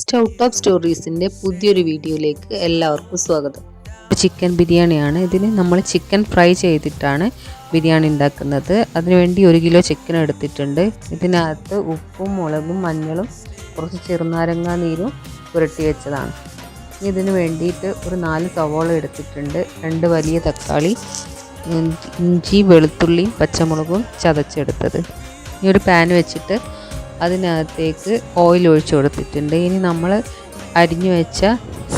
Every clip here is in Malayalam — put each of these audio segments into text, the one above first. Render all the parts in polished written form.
സ്റ്റൗ ടോപ്പ് സ്റ്റോറീസിൻ്റെ പുതിയൊരു വീഡിയോയിലേക്ക് എല്ലാവർക്കും സ്വാഗതം. ചിക്കൻ ബിരിയാണിയാണ്. ഇതിന് നമ്മൾ ചിക്കൻ ഫ്രൈ ചെയ്തിട്ടാണ് ബിരിയാണി ഉണ്ടാക്കുന്നത്. അതിനുവേണ്ടി 1 കിലോ ചിക്കൻ എടുത്തിട്ടുണ്ട്. ഇതിനകത്ത് ഉപ്പും മുളകും മഞ്ഞളും കുറച്ച് ചെറുനാരങ്ങ നീരും പുരട്ടി വെച്ചതാണ്. ഇതിന് വേണ്ടിയിട്ട് ഒരു 4 സവോള എടുത്തിട്ടുണ്ട്, 2 വലിയ തക്കാളി, ഇഞ്ചി വെളുത്തുള്ളിയും പച്ചമുളകും ചതച്ചെടുത്തത്. ഈ ഒരു പാൻ വെച്ചിട്ട് അതിനകത്തേക്ക് ഓയിൽ ഒഴിച്ച് കൊടുത്തിട്ടുണ്ട്. ഇനി നമ്മൾ അരിഞ്ഞു വെച്ച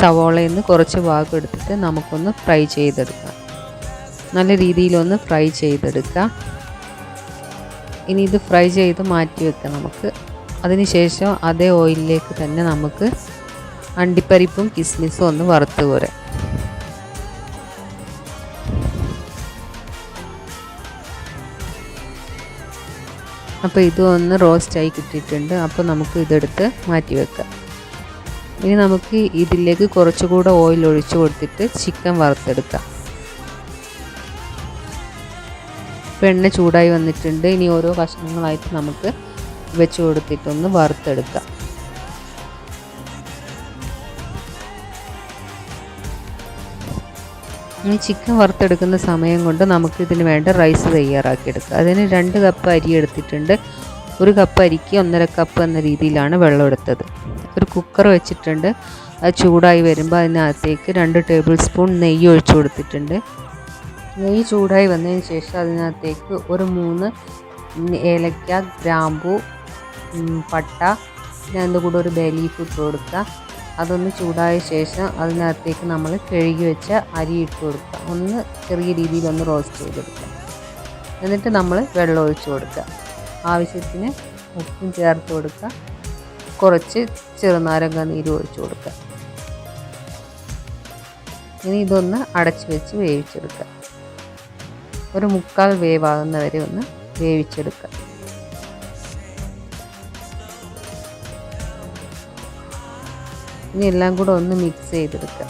സവോളയിൽ നിന്ന് കുറച്ച് ഭാഗം എടുത്തിട്ട് നമുക്കൊന്ന് ഫ്രൈ ചെയ്തെടുക്കാം. നല്ല രീതിയിലൊന്ന് ഫ്രൈ ചെയ്തെടുക്കാം. ഇനി ഇത് ഫ്രൈ ചെയ്ത് മാറ്റി വെക്കാം നമുക്ക്. അതിനുശേഷം അതേ ഓയിലിലേക്ക് തന്നെ നമുക്ക് അണ്ടിപ്പരിപ്പും കിസ്മിസും ഒന്ന് വറുത്ത് കോരാം. അപ്പോൾ ഇതൊന്ന് റോസ്റ്റായി കിട്ടിയിട്ടുണ്ട്. അപ്പോൾ നമുക്ക് ഇതെടുത്ത് മാറ്റി വെക്കാം. ഇനി നമുക്ക് ഇതിലേക്ക് കുറച്ചുകൂടെ ഓയിൽ ഒഴിച്ച് കൊടുത്തിട്ട് ചിക്കൻ വറുത്തെടുക്കാം. ഇപ്പോൾ എണ്ണ ചൂടായി വന്നിട്ടുണ്ട്. ഇനി ഓരോ കഷ്ണങ്ങളായിട്ട് നമുക്ക് വെച്ച് കൊടുത്തിട്ടൊന്ന് വറുത്തെടുക്കാം. ഇനി ചിക്കൻ വറുത്തെടുക്കുന്ന സമയം കൊണ്ട് നമുക്ക് ഇതിന് വേണ്ട റൈസ് തയ്യാറാക്കിയെടുക്കുക. അതിന് 2 കപ്പ് അരി എടുത്തിട്ടുണ്ട്. 1 കപ്പ് അരിക്ക് 1.5 കപ്പ് എന്ന രീതിയിലാണ് വെള്ളം എടുത്തത്. ഒരു കുക്കർ വെച്ചിട്ടുണ്ട്. അത് ചൂടായി വരുമ്പോൾ അതിനകത്തേക്ക് 2 ടേബിൾ സ്പൂൺ നെയ്യ് ഒഴിച്ചു കൊടുത്തിട്ടുണ്ട്. നെയ്യ് ചൂടായി വന്നതിന് ശേഷം അതിനകത്തേക്ക് ഒരു 3 ഏലക്ക, ഗ്രാമ്പൂ, പട്ട, അതിൻ്റെ കൂടെ ഒരു ബേ ലീഫ് ഇട്ട് കൊടുക്കുക. അതൊന്ന് ചൂടായ ശേഷം അതിനകത്തേക്ക് നമ്മൾ കഴുകി വെച്ച അരി ഇട്ട് കൊടുക്കുക. ഒന്ന് ചെറിയ രീതിയിലൊന്ന് റോസ്റ്റ് ചെയ്തെടുക്കുക. എന്നിട്ട് നമ്മൾ വെള്ളം ഒഴിച്ച് കൊടുക്കുക. ആവശ്യത്തിന് ഉപ്പും ചേർത്ത് കൊടുക്കുക. കുറച്ച് ചെറുനാരങ്ങ നീര് ഒഴിച്ച് കൊടുക്കുക. ഇനി ഇതൊന്ന് അടച്ച് വെച്ച് വേവിച്ചെടുക്കുക. ഒരു 3/4 വേവാകുന്നവരെ ഒന്ന് വേവിച്ചെടുക്കുക. ഇനി എല്ലാം കൂടെ ഒന്ന് മിക്സ് ചെയ്തെടുക്കുക.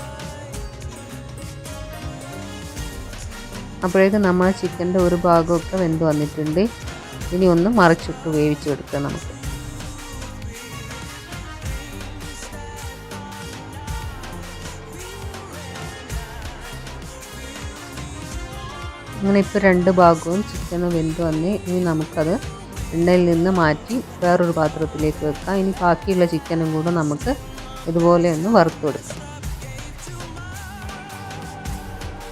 അപ്പോഴേക്കും നമ്മൾ ചിക്കൻ്റെ ഒരു ഭാഗമൊക്കെ വെന്ത് വന്നിട്ടുണ്ട്. ഇനി ഒന്ന് മറിച്ചിട്ട് വേവിച്ചെടുക്കുക നമുക്ക്. അങ്ങനെ ഇപ്പോൾ 2 ഭാഗവും ചിക്കനും വെന്ത് വന്ന് ഇനി നമുക്കത് എണ്ണയിൽ നിന്ന് മാറ്റി വേറൊരു പാത്രത്തിലേക്ക് വെക്കാം. ഇനി ബാക്കിയുള്ള ചിക്കനും കൂടെ നമുക്ക് ഇതുപോലെ ഒന്ന് വറുത്ത് കൊടുക്കാം.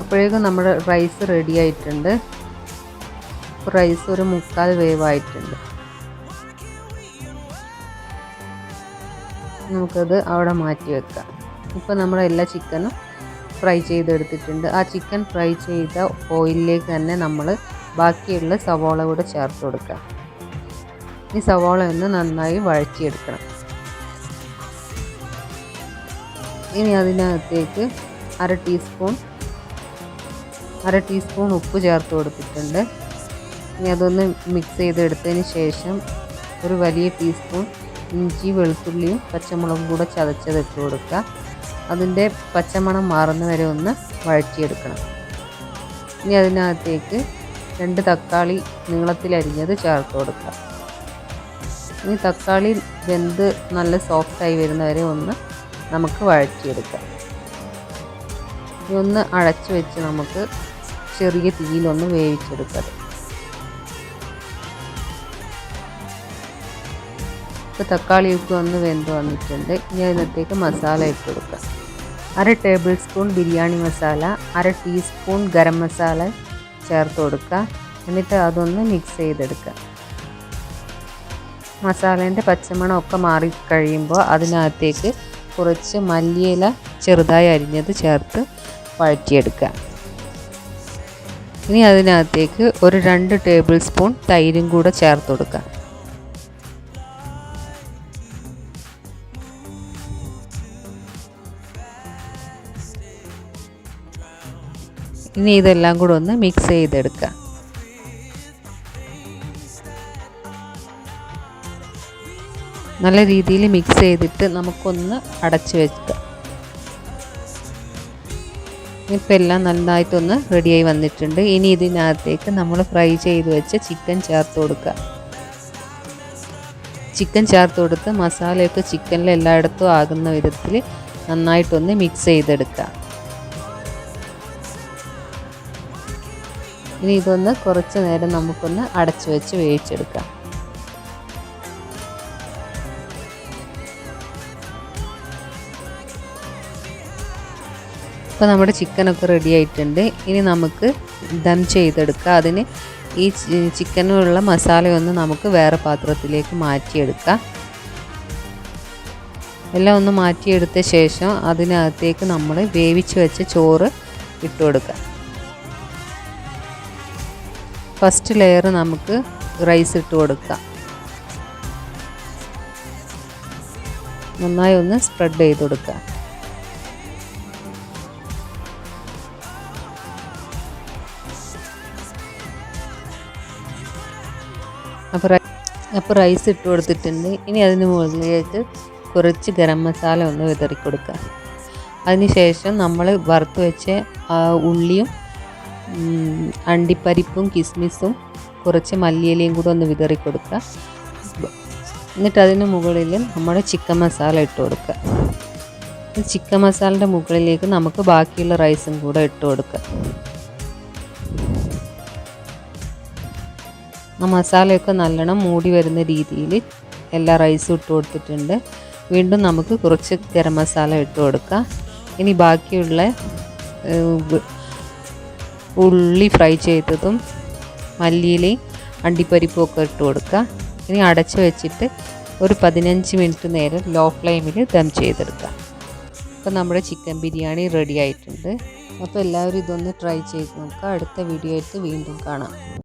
അപ്പോഴേക്കും നമ്മുടെ റൈസ് റെഡി ആയിട്ടുണ്ട്. റൈസ് ഒരു 3/4 വേവായിട്ടുണ്ട്. നമുക്കത് അവിടെ മാറ്റി വെക്കാം. ഇപ്പോൾ നമ്മുടെ എല്ലാ ചിക്കനും ഫ്രൈ ചെയ്തെടുത്തിട്ടുണ്ട്. ആ ചിക്കൻ ഫ്രൈ ചെയ്ത ഓയിലിലേക്ക് തന്നെ നമ്മൾ ബാക്കിയുള്ള സവോള കൂടെ ചേർത്ത് കൊടുക്കാം. ഈ സവോള ഒന്ന് നന്നായി വഴറ്റിയെടുക്കണം. ഇനി അതിനകത്തേക്ക് 1/2 ടീസ്പൂൺ ഉപ്പ് ചേർത്ത് കൊടുത്തിട്ടുണ്ട്. ഇനി അതൊന്ന് മിക്സ് ചെയ്തെടുത്തതിന് ശേഷം ഒരു വലിയ ടീസ്പൂൺ ഇഞ്ചി വെളുത്തുള്ളിയും പച്ചമുളകും കൂടെ ചതച്ചതിട്ട് കൊടുക്കുക. അതിൻ്റെ പച്ചമണം മാറുന്ന വരെ ഒന്ന് വഴറ്റിയെടുക്കണം. ഇനി അതിനകത്തേക്ക് 2 തക്കാളി നീളത്തിലരിഞ്ഞത് ചേർത്ത് കൊടുക്കുക. ഇനി തക്കാളി വെന്ത് നല്ല സോഫ്റ്റായി വരുന്നവരെ ഒന്ന് നമുക്ക് വഴറ്റിയെടുക്കാം. ഇതൊന്ന് അടച്ചു വെച്ച് നമുക്ക് ചെറിയ തീയിലൊന്ന് വേവിച്ചെടുക്കാം. ഇപ്പോൾ തക്കാളിയൊക്കെ ഒന്ന് വെന്ത് വന്നിട്ടുണ്ട്. ഇനി അതിനകത്തേക്ക് മസാല ഇട്ട് കൊടുക്കാം. 1/2 table spoon biryani masala, 1/2 teaspoon garam masala ചേർത്ത് കൊടുക്കുക. എന്നിട്ട് അതൊന്ന് മിക്സ് ചെയ്തെടുക്കുക. മസാലേൻ്റെ പച്ചമണം ഒക്കെ മാറിക്കഴിയുമ്പോൾ അതിനകത്തേക്ക് കുറച്ച് മല്ലിയില ചെറുതായി അരിഞ്ഞത് ചേർത്ത് വഴറ്റിയെടുക്കുക. ഇനി അതിനകത്തേക്ക് ഒരു 2 ടേബിൾ സ്പൂൺ തൈരും കൂടെ ചേർത്ത് കൊടുക്കുക. ഇനി ഇതെല്ലാം കൂടെ ഒന്ന് മിക്സ് ചെയ്തെടുക്കുക. നല്ല രീതിയിൽ മിക്സ് ചെയ്തിട്ട് നമുക്കൊന്ന് അടച്ച് വെക്കുക. ഇപ്പോൾ എല്ലാം നന്നായിട്ടൊന്ന് റെഡിയായി വന്നിട്ടുണ്ട്. ഇനി ഇതിനകത്തേക്ക് നമ്മൾ ഫ്രൈ ചെയ്ത് വെച്ച ചിക്കൻ ചേർത്ത് കൊടുക്കുക. ചിക്കൻ ചേർത്ത് കൊടുത്ത് മസാലയൊക്കെ ചിക്കനിൽ എല്ലായിടത്തും ആകുന്ന വിധത്തിൽ നന്നായിട്ടൊന്ന് മിക്സ് ചെയ്തെടുക്കുക. ഇനി ഇതൊന്ന് കുറച്ച് നേരം നമുക്കൊന്ന് അടച്ചു വെച്ച് വേവിച്ചെടുക്കാം. അപ്പോൾ നമ്മുടെ ചിക്കനൊക്കെ റെഡി ആയിട്ടുണ്ട്. ഇനി നമുക്ക് ദം ചെയ്തെടുക്കാം. അതിന് ഈ ചിക്കനുള്ള മസാലയൊന്ന് നമുക്ക് വേറെ പാത്രത്തിലേക്ക് മാറ്റിയെടുക്കാം. എല്ലാം ഒന്ന് മാറ്റിയെടുത്ത ശേഷം അതിനകത്തേക്ക് നമ്മൾ വേവിച്ച് വെച്ച ചോറ് ഇട്ട് കൊടുക്കാം. ഫസ്റ്റ് ലെയർ നമുക്ക് റൈസ് ഇട്ട് കൊടുക്കാം. നന്നായി ഒന്ന് സ്പ്രെഡ് ചെയ്ത് കൊടുക്കാം. അപ്പോൾ റൈസ് ഇട്ട് കൊടുത്തിട്ടുണ്ട്. ഇനി അതിന് മുകളിലേക്ക് കുറച്ച് ഗരം മസാല ഒന്ന് വിതറി കൊടുക്കുക. അതിനുശേഷം നമ്മൾ വറുത്ത് വെച്ച ഉള്ളിയും അണ്ടിപ്പരിപ്പും കിസ്മിസും കുറച്ച് മല്ലിയിലയും കൂടെ ഒന്ന് വിതറി കൊടുക്കുക. എന്നിട്ട് അതിന് മുകളിൽ നമ്മൾ ചിക്കൻ മസാല ഇട്ട് കൊടുക്കുക. ചിക്കൻ മസാലയുടെ മുകളിലേക്ക് നമുക്ക് ബാക്കിയുള്ള റൈസും കൂടെ ഇട്ട് കൊടുക്കുക. ആ മസാലയൊക്കെ നല്ലോണം മൂടി വരുന്ന രീതിയിൽ എല്ലാ റൈസും ഇട്ട് കൊടുത്തിട്ടുണ്ട്. വീണ്ടും നമുക്ക് കുറച്ച് ഗരം മസാല ഇട്ട് കൊടുക്കുക. ഇനി ബാക്കിയുള്ള ഉള്ളി ഫ്രൈ ചെയ്തതും മല്ലിയിലയും അണ്ടിപ്പരിപ്പും ഒക്കെ ഇട്ട് കൊടുക്കുക. ഇനി അടച്ച് വെച്ചിട്ട് ഒരു 15 മിനിറ്റ് നേരം ലോ ഫ്ലെയിമിൽ ദം ചെയ്തെടുക്കുക. അപ്പോൾ നമ്മുടെ ചിക്കൻ ബിരിയാണി റെഡി ആയിട്ടുണ്ട്. അപ്പോൾ എല്ലാവരും ഇതൊന്ന് ട്രൈ ചെയ്ത് നോക്കുക. അടുത്ത വീഡിയോ ആയിട്ട് വീണ്ടും കാണാം.